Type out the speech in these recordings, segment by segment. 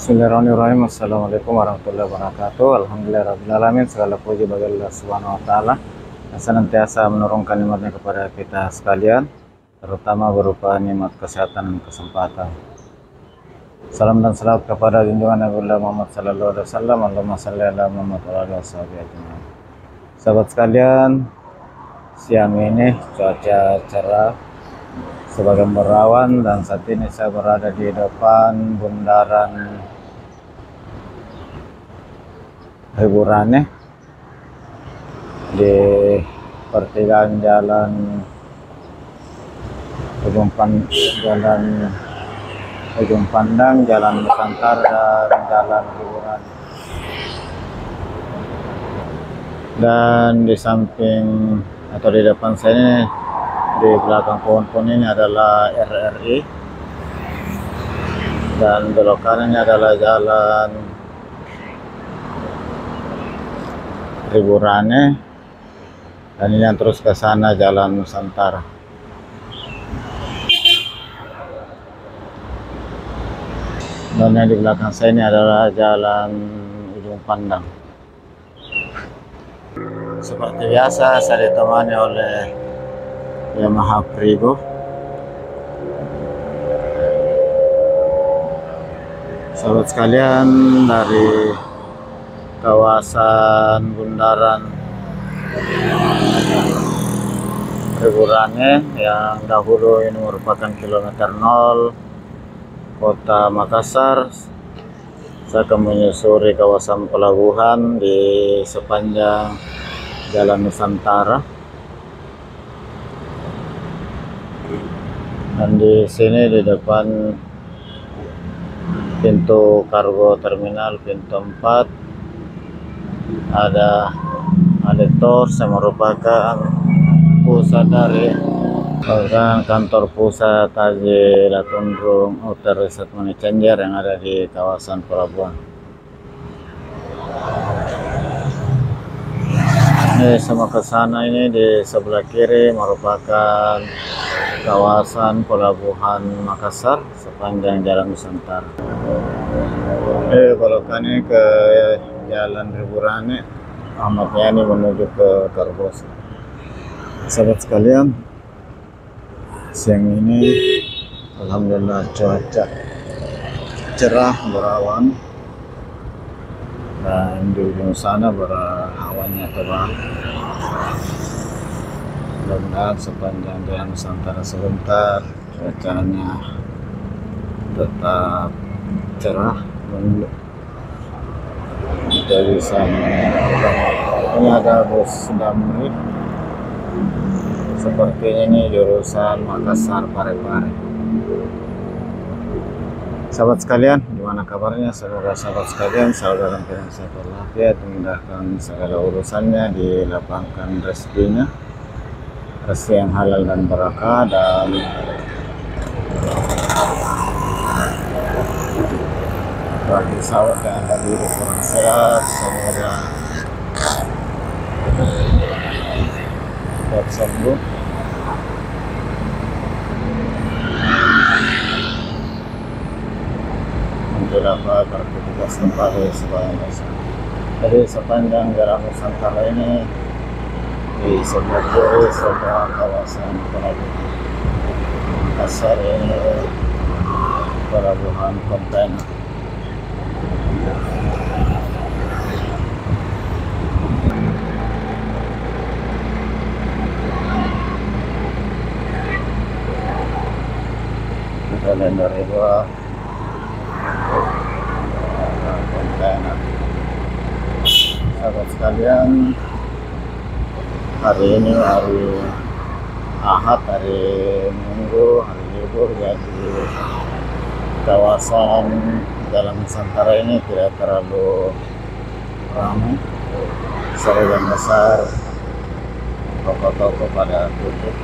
Bismillahirrahmanirrahim. Assalamualaikum warahmatullahi wabarakatuh. Alhamdulillahirrahmanirrahim. Segala puji bagi Allah Subhanahu wa Ta'ala yang senantiasa menurunkan nikmatnya kepada kita sekalian, terutama berupa nikmat kesehatan dan kesempatan. Salam dan salawat kepada junjungan Nabi Muhammad sallallahu alaihi wasallam. Allahumma shalli ala Muhammad wa ala washabihi ajmain. Sahabat sekalian, siang ini cuaca cerah sebagai berawan dan saat ini saya berada di depan bundaran hiburannya di pertigaan jalan Ujung Pandang, Jalan Nusantara dan Jalan Hiburan. Dan di samping atau di depan saya ini, di belakang pohon-pohon ini adalah RRI, dan belok kanannya adalah Jalan Hiburannya, dan ini yang terus ke sana Jalan Nusantara. Dan yang di belakang saya ini adalah Jalan Ujung Pandang. Seperti biasa saya ditemani oleh Yamaha Prigo. Sahabat sekalian, dari kawasan bundaran hiburannya yang dahulu ini merupakan kilometer 0 Kota Makassar, saya akan menyusuri kawasan pelabuhan di sepanjang Jalan Nusantara. Dan di sini di depan pintu kargo terminal pintu 4 ada Tors yang merupakan pusat dari kantor pusat Haji Latundrung Hotel Resort Money Changer yang ada di kawasan pelabuhan. Ini sama ke sana, ini di sebelah kiri merupakan kawasan pelabuhan Makassar sepanjang Jalan Nusantara. Belokannya ke Jalan Hiburannya, Ahmad Yani menuju ke Karbos. Sahabat sekalian, siang ini alhamdulillah cuaca cerah berawan, dan di ujung sana berawannya tebal. Mudah-mudahan sepanjang Jalan Nusantara sebentar cuacanya tetap cerah, kita bisa ini ada bus damri sepertinya ini jurusan Makassar Parepare. Sahabat sekalian, gimana kabarnya? Semoga sahabat sekalian selalu dalam keadaan sehat walafiat, dimudahkan segala urusannya, dilapangkan rezekinya, rezeki yang halal dan barakah, dan bagi sahabat yang ada di kurang sehat, semoga cepat sembuh. Untuk dapat beraktivitas kembali sebagai biasa. Jadi sepanjang Jalan Nusantara ini di sebelah kiri sebelah kawasan pelabuhan Makassar ini pelabuhan kontainer. Kita lihat dari luar kontainer. Sahabat sekalian, hari ini hari Ahad, hari Minggu, hari libur, jadi kawasan Jalan Nusantara ini tidak terlalu ramai. Sebagian besar toko-toko pada tutup.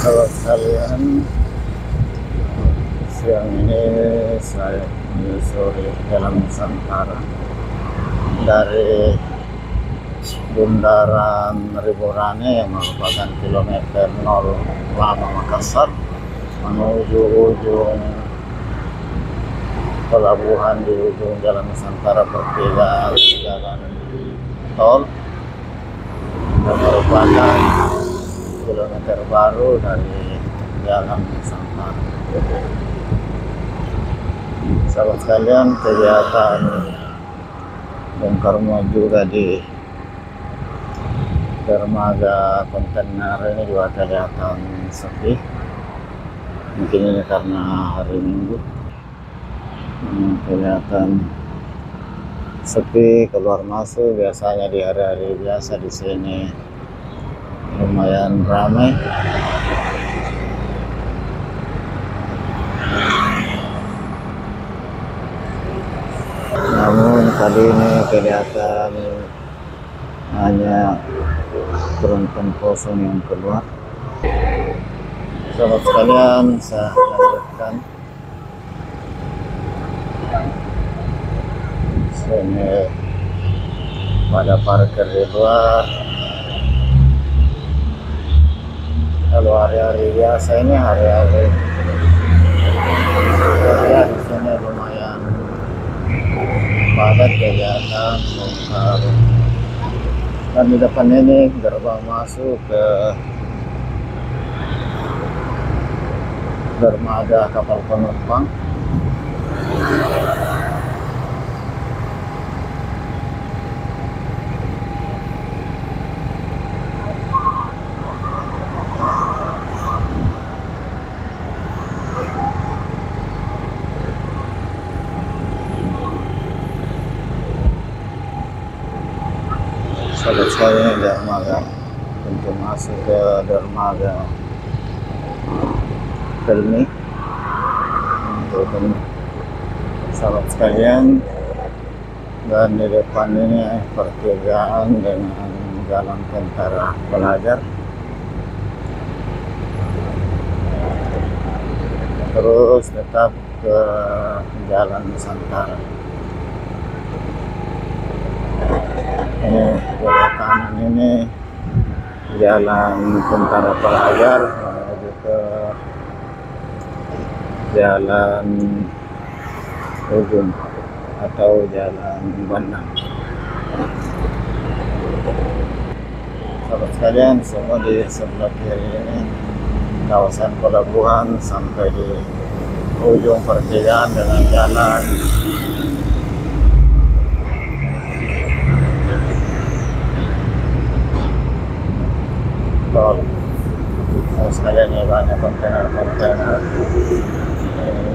Kalau kalian siang ini saya menyusuri Jalan Nusantara dari Bundaran Riborane yang merupakan kilometer 05 Makassar menuju ujung pelabuhan di ujung Jalan Nusantara pertigaan jalan tol dan merupakan kilometer baru dari Jalan Nusantara. Sahabat sekalian, kegiatan bongkar muat juga di dermaga kontainer ini juga kelihatan sepi. Mungkin ini karena hari Minggu, kelihatan sepi keluar masuk. Biasanya di hari-hari biasa di sini lumayan ramai. Namun kali ini kelihatan hanya penonton kosong yang keluar. Sahabat sekalian, saya lanjutkan. Sini pada parkir di luar. Kalau hari-hari biasa ini hari-hari ya di sini lumayan padat kegiatan bongkar. Dan di depan ini gerbang masuk ke dermaga kapal penumpang. Sahabat saya, dermaga untuk masuk ke dermaga Pelni untuk sahabat sekalian. Dan di depan ini pertigaan dengan jalan tentara pelajar, terus tetap ke Jalan Nusantara. Ini belok kanan ini jalan tentara pelajar menuju ke jalan ujung atau jalan Bandang. Sahabat sekalian, semua di sebelah kiri ini kawasan pelabuhan sampai di ujung pertigaan dengan jalan tol. Sekalian ya, banyak kontainer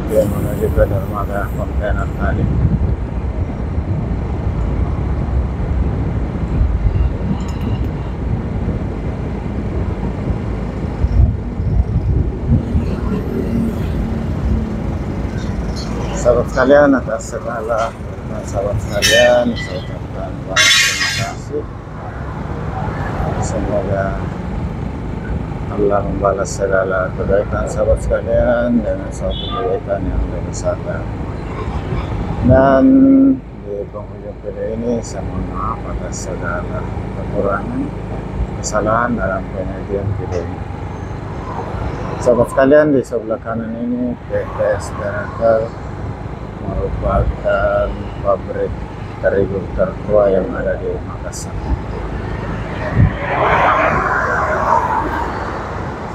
dia menuju ke dermaga kontainer tadi. Sahabat sekalian, atas segala sahabat sekalian saya ucapkan banyak terima kasih. Semoga Allah membalas segala kebaikan sahabat sekalian dengan suatu kebaikan yang lebih besar. Dan di penghujung video ini saya mohon maaf atas segala kekurangan, kesalahan dalam penyajian video ini. Sahabat sekalian, di sebelah kanan ini PT Sperakel merupakan pabrik terigu tertua yang ada di Makassar.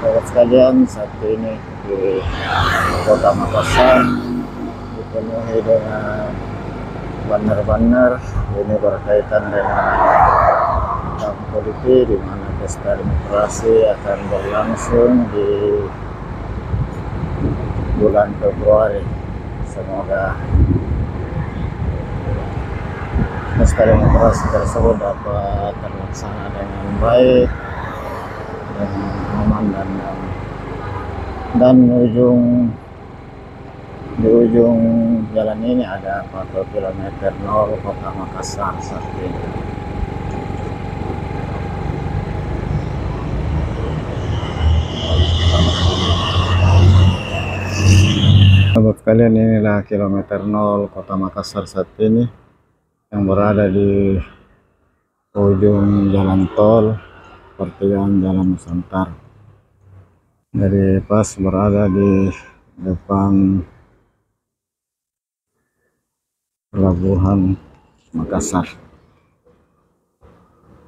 Sahabat sekalian, saat ini di kota Makassar dipenuhi dengan banner-banner ini berkaitan dengan tahun politik, di mana pesta demokrasi akan berlangsung di bulan Februari. Semoga pesta demokrasi tersebut dapat terlaksana dengan baik, dengan aman dan di ujung jalan ini ada 40 km nol kota Makassar saat ini. Sahabat kalian, inilah kilometer 0 Kota Makassar saat ini, yang berada di ujung jalan tol pertigaan Jalan Nusantara. Dari pas berada di depan Pelabuhan Makassar.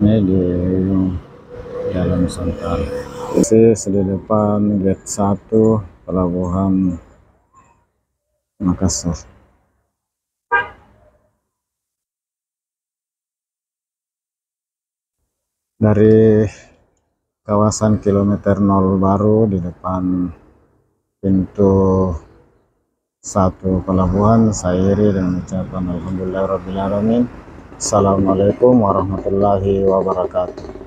Ini di ujung Jalan Nusantara. Persis di depan gate 1 Pelabuhan Makassar. Dari kawasan kilometer 0 baru di depan pintu 1 pelabuhan, saya iri dan mengucapkan alhamdulillahirabbil alamin. Assalamualaikum warahmatullahi wabarakatuh.